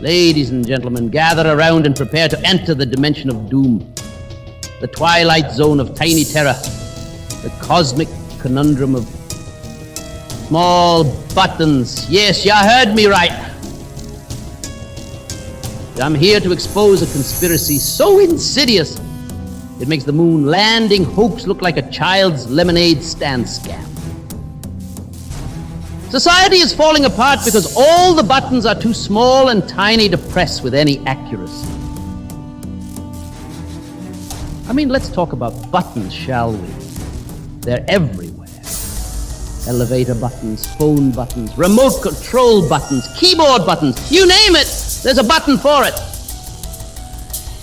Ladies and gentlemen, gather around and prepare to enter the dimension of doom, the twilight zone of tiny terror, the cosmic conundrum of small buttons. Yes, you heard me right. I'm here to expose a conspiracy so insidious it makes the moon landing hopes look like a child's lemonade stand scam. Society is falling apart because all the buttons are too small and tiny to press with any accuracy. I mean, let's talk about buttons, shall we? They're everywhere. Elevator buttons, phone buttons, remote control buttons, keyboard buttons, you name it, there's a button for it.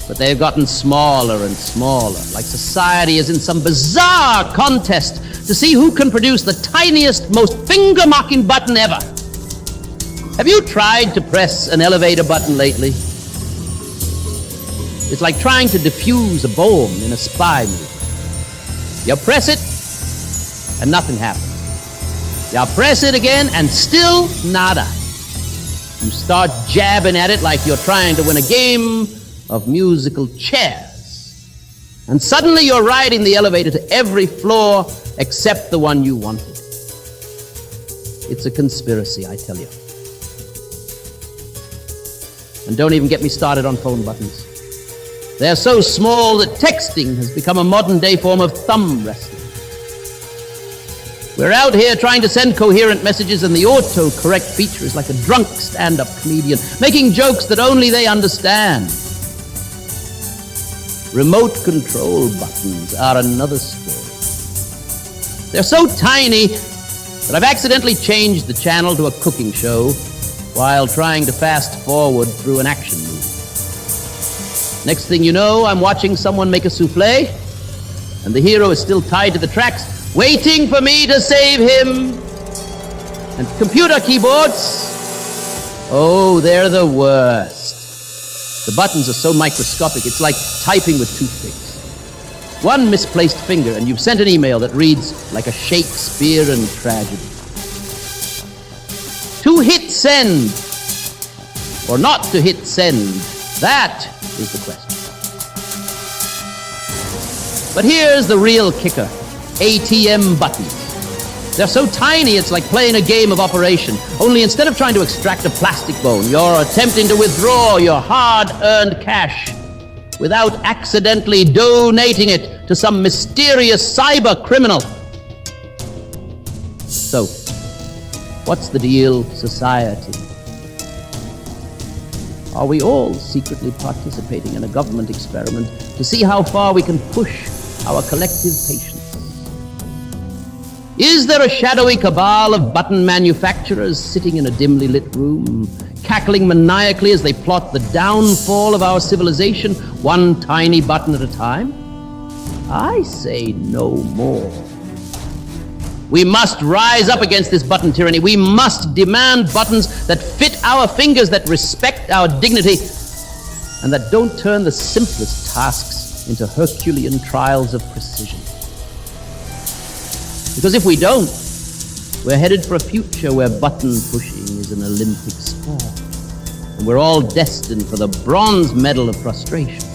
But they've gotten smaller and smaller, like society is in some bizarre contest to see who can produce the tiniest, most finger-mocking button ever. Have you tried to press an elevator button lately? It's like trying to defuse a bomb in a spy movie. You press it, and nothing happens. You press it again, and still nada. You start jabbing at it like you're trying to win a game of musical chairs. And suddenly you're riding the elevator to every floor except the one you wanted. It's a conspiracy, I tell you. And don't even get me started on phone buttons. They're so small that texting has become a modern-day form of thumb wrestling. We're out here trying to send coherent messages, and the auto-correct feature is like a drunk stand-up comedian, making jokes that only they understand. Remote control buttons are another story. They're so tiny that I've accidentally changed the channel to a cooking show while trying to fast forward through an action movie. Next thing you know, I'm watching someone make a souffle, and the hero is still tied to the tracks, waiting for me to save him. And computer keyboards, oh, they're the worst. The buttons are so microscopic, it's like typing with toothpicks. One misplaced finger, and you've sent an email that reads like a Shakespearean tragedy. To hit send, or not to hit send, that is the question. But here's the real kicker, ATM buttons. They're so tiny, it's like playing a game of Operation. Only instead of trying to extract a plastic bone, you're attempting to withdraw your hard-earned cash without accidentally donating it to some mysterious cyber criminal. So, what's the deal, society? Are we all secretly participating in a government experiment to see how far we can push our collective patience? Is there a shadowy cabal of button manufacturers sitting in a dimly lit room, cackling maniacally as they plot the downfall of our civilization, one tiny button at a time? I say no more. We must rise up against this button tyranny. We must demand buttons that fit our fingers, that respect our dignity, and that don't turn the simplest tasks into Herculean trials of precision. Because if we don't, we're headed for a future where button pushing is an Olympic sport, and we're all destined for the bronze medal of frustration.